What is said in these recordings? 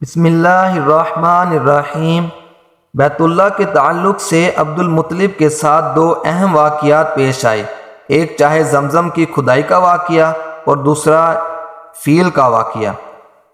بسم اللہ الرحمن الرحیم۔ بیت اللہ کے تعلق سے عبد المطلب کے ساتھ دو اہم واقعات پیش آئے، ایک چاہے زمزم کی کھدائی کا واقعہ اور دوسرا فیل کا واقعہ۔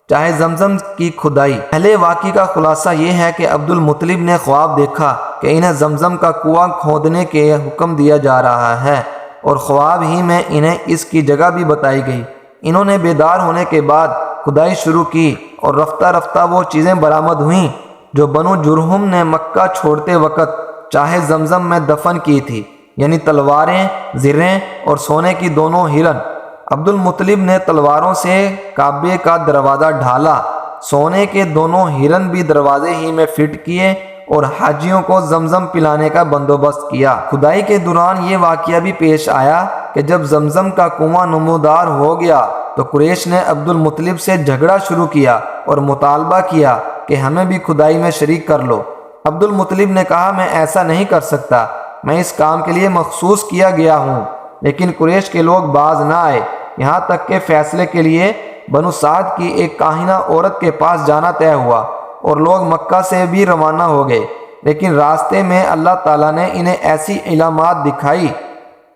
چاہے زمزم کی کھدائی، پہلے واقعے کا خلاصہ یہ ہے کہ عبد المطلب نے خواب دیکھا کہ انہیں زمزم کا کنواں کھودنے کے حکم دیا جا رہا ہے، اور خواب ہی میں انہیں اس کی جگہ بھی بتائی گئی۔ انہوں نے بیدار ہونے کے بعد کھدائی شروع کی اور رفتہ رفتہ وہ چیزیں برآمد ہوئیں جو بنو جرہم نے مکہ چھوڑتے وقت چاہے زمزم میں دفن کی تھی، یعنی تلواریں، زریں اور سونے کی دونوں ہرن۔ عبد المطلب نے تلواروں سے کعبے کا دروازہ ڈھالا، سونے کے دونوں ہرن بھی دروازے ہی میں فٹ کیے اور حاجیوں کو زمزم پلانے کا بندوبست کیا۔ کھدائی کے دوران یہ واقعہ بھی پیش آیا کہ جب زمزم کا کنواں نمودار ہو گیا تو قریش نے عبد المطلب سے جھگڑا شروع کیا اور مطالبہ کیا کہ ہمیں بھی کھدائی میں شریک کر لو۔ عبد المطلب نے کہا، میں ایسا نہیں کر سکتا، میں اس کام کے لیے مخصوص کیا گیا ہوں۔ لیکن قریش کے لوگ باز نہ آئے، یہاں تک کہ فیصلے کے لیے بنو سعد کی ایک کاہنہ عورت کے پاس جانا طے ہوا اور لوگ مکہ سے بھی روانہ ہو گئے۔ لیکن راستے میں اللہ تعالیٰ نے انہیں ایسی علامات دکھائی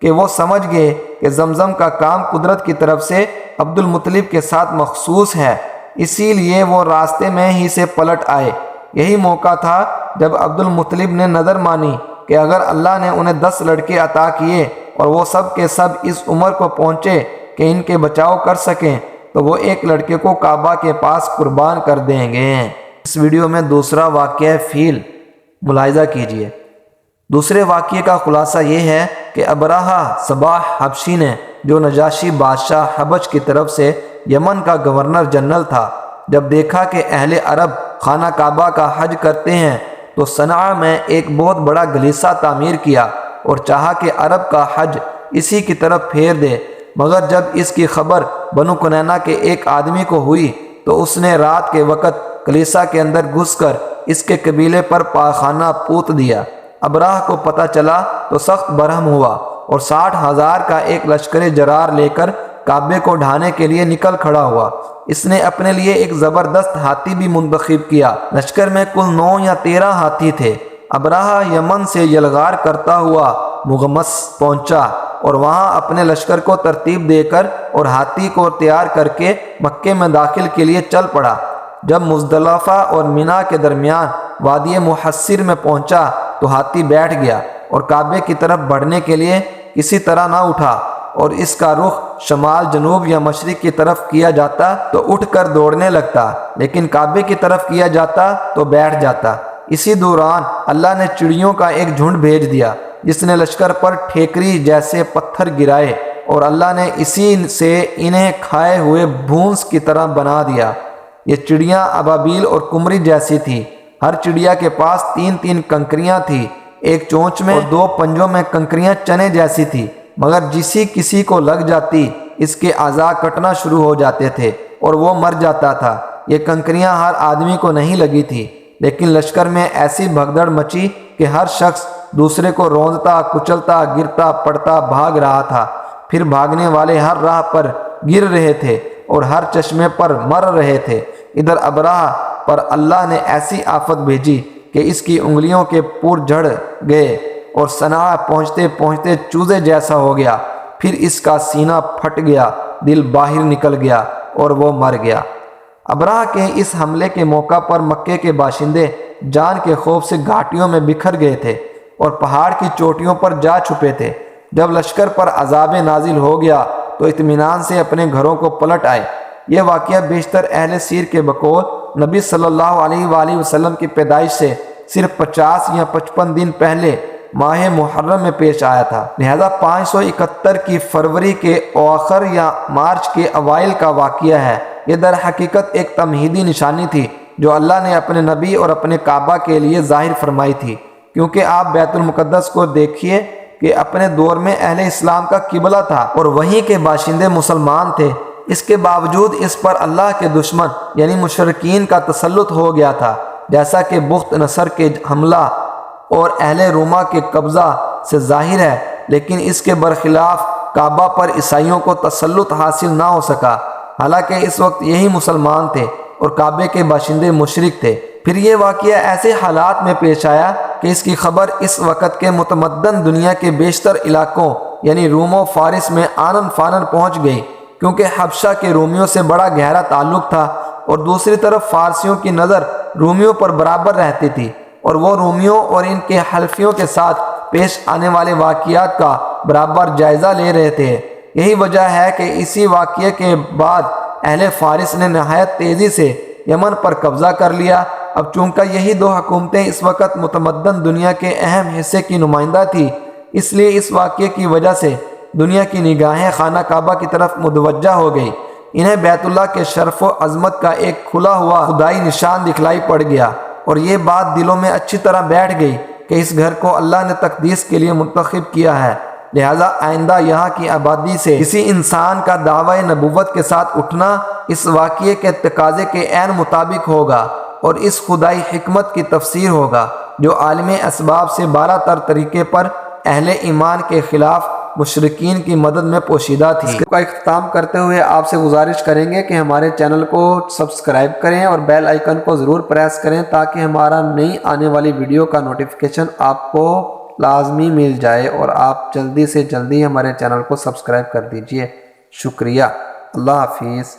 کہ وہ سمجھ گئے کہ زمزم کا کام قدرت کی طرف سے عبد المطلب کے ساتھ مخصوص ہے، اسی لیے وہ راستے میں ہی سے پلٹ آئے۔ یہی موقع تھا جب عبد المطلب نے نظر مانی کہ اگر اللہ نے انہیں 10 لڑکے عطا کیے اور وہ سب کے سب اس عمر کو پہنچے کہ ان کے بچاؤ کر سکیں تو وہ ایک لڑکے کو کعبہ کے پاس قربان کر دیں گے۔ اس ویڈیو میں دوسرا واقعہ فیل ملاحظہ کیجیے۔ دوسرے واقعے کا خلاصہ یہ ہے کہ ابرہہ صباح حبشی نے، جو نجاشی بادشاہ حبش کی طرف سے یمن کا گورنر جنرل تھا، جب دیکھا کہ اہل عرب خانہ کعبہ کا حج کرتے ہیں تو صنعاء میں ایک بہت بڑا گلیسا تعمیر کیا اور چاہا کہ عرب کا حج اسی کی طرف پھیر دے۔ مگر جب اس کی خبر بنو کنینہ کے ایک آدمی کو ہوئی تو اس نے رات کے وقت کلیسا کے اندر گھس کر اس کے قبیلے پر پاخانہ پوت دیا۔ ابرہہ کو پتہ چلا تو سخت برہم ہوا اور 60,000 کا ایک لشکر جرار لے کر کعبے کو ڈھانے کے لیے نکل کھڑا ہوا۔ اس نے اپنے لیے ایک زبردست ہاتھی بھی منتخب کیا۔ لشکر میں کل 9 یا 13 ہاتھی تھے۔ ابرہہ یمن سے یلغار کرتا ہوا مغمس پہنچا اور وہاں اپنے لشکر کو ترتیب دے کر اور ہاتھی کو تیار کر کے مکے میں داخل کے لیے چل پڑا۔ جب مزدلفہ اور مینا کے درمیان وادی محصر میں پہنچا تو ہاتھی بیٹھ گیا اور کعبے کی طرف بڑھنے کے لیے کسی طرح نہ اٹھا، اور اس کا رخ شمال، جنوب یا مشرق کی طرف کیا جاتا تو اٹھ کر دوڑنے لگتا، لیکن کعبے کی طرف کیا جاتا تو بیٹھ جاتا۔ اسی دوران اللہ نے چڑیوں کا ایک جھنڈ بھیج دیا جس نے لشکر پر ٹھیکری جیسے پتھر گرائے، اور اللہ نے اسی سے انہیں کھائے ہوئے بھونس کی طرح بنا دیا۔ یہ چڑیاں ابابیل اور کمری جیسی تھی۔ ہر چڑیا کے پاس 3 کنکریاں تھیں، ایک چونچ میں اور 2 پنجوں میں کنکریاں چنے جیسی تھی، مگر کسی کو لگ جاتی اس کے اعضاء کٹنا شروع ہو جاتے تھے اور وہ مر جاتا تھا۔ یہ کنکریاں ہر آدمی کو نہیں لگی تھی، لیکن لشکر میں ایسی بھگدڑ مچی کہ ہر شخص دوسرے کو روندتا، کچلتا، گرتا پڑتا بھاگ رہا تھا۔ پھر بھاگنے والے ہر راہ پر گر رہے تھے اور ہر چشمے پر مر رہے تھے۔ ادھر ابرہہ پر اللہ نے ایسی آفت بھیجی کہ اس کی انگلیوں کے پور جھڑ گئے اور صنعاء پہنچتے پہنچتے چوزے جیسا ہو گیا۔ پھر اس کا سینہ پھٹ گیا، دل باہر نکل گیا اور وہ مر گیا۔ ابرہہ کے اس حملے کے موقع پر مکے کے باشندے جان کے خوف سے گھاٹیوں میں بکھر گئے تھے اور پہاڑ کی چوٹیوں پر جا چھپے تھے۔ جب لشکر پر عذاب نازل ہو گیا تو اطمینان سے اپنے گھروں کو پلٹ آئے۔ یہ واقعہ بیشتر اہل سیر کے بقول نبی صلی اللہ علیہ وآلہ وسلم کی پیدائش سے صرف 50 یا 55 دن پہلے ماہ محرم میں پیش آیا تھا، لہذا 571 کی فروری کے اواخر یا مارچ کے اوائل کا واقعہ ہے۔ یہ در حقیقت ایک تمہیدی نشانی تھی جو اللہ نے اپنے نبی اور اپنے کعبہ کے لیے ظاہر فرمائی تھی، کیونکہ آپ بیت المقدس کو دیکھیے کہ اپنے دور میں اہل اسلام کا قبلہ تھا اور وہیں کے باشندے مسلمان تھے۔ اس کے باوجود اس پر اللہ کے دشمن یعنی مشرکین کا تسلط ہو گیا تھا، جیسا کہ بخت نصر کے حملہ اور اہل روما کے قبضہ سے ظاہر ہے، لیکن اس کے برخلاف کعبہ پر عیسائیوں کو تسلط حاصل نہ ہو سکا، حالانکہ اس وقت یہی مسلمان تھے۔ اور کعبے کے باشندے مشرک تھے۔ پھر یہ واقعہ ایسے حالات میں پیش آیا کہ اس کی خبر اس وقت کے متمدن دنیا کے بیشتر علاقوں یعنی روم و فارس میں آنن فانن پہنچ گئی، کیونکہ حبشہ کے رومیوں سے بڑا گہرا تعلق تھا، اور دوسری طرف فارسیوں کی نظر رومیوں پر برابر رہتی تھی، اور وہ رومیوں اور ان کے حلفیوں کے ساتھ پیش آنے والے واقعات کا برابر جائزہ لے رہے تھے۔ یہی وجہ ہے کہ اسی واقعے کے بعد اہل فارس نے نہایت تیزی سے یمن پر قبضہ کر لیا۔ اب چونکہ یہی دو حکومتیں اس وقت متمدن دنیا کے اہم حصے کی نمائندہ تھی، اس لیے اس واقعے کی وجہ سے دنیا کی نگاہیں خانہ کعبہ کی طرف متوجہ ہو گئی۔ انہیں بیت اللہ کے شرف و عظمت کا ایک کھلا ہوا خدائی نشان دکھلائی پڑ گیا، اور یہ بات دلوں میں اچھی طرح بیٹھ گئی کہ اس گھر کو اللہ نے تقدیس کے لیے منتخب کیا ہے، لہذا آئندہ یہاں کی آبادی سے کسی انسان کا دعوی نبوت کے ساتھ اٹھنا اس واقعے کے تقاضے کے عین مطابق ہوگا، اور اس خدائی حکمت کی تفسیر ہوگا جو عالم اسباب سے بالا تر طریقے پر اہل ایمان کے خلاف مشرکین کی مدد میں پوشیدہ تھی۔ اس کا اختتام کرتے ہوئے آپ سے گزارش کریں گے کہ ہمارے چینل کو سبسکرائب کریں اور بیل آئیکن کو ضرور پریس کریں تاکہ ہمارا نئی آنے والی ویڈیو کا نوٹیفیکیشن آپ کو لازمی مل جائے، اور آپ جلدی سے جلدی ہمارے چینل کو سبسکرائب کر دیجئے۔ شکریہ۔ اللہ حافظ۔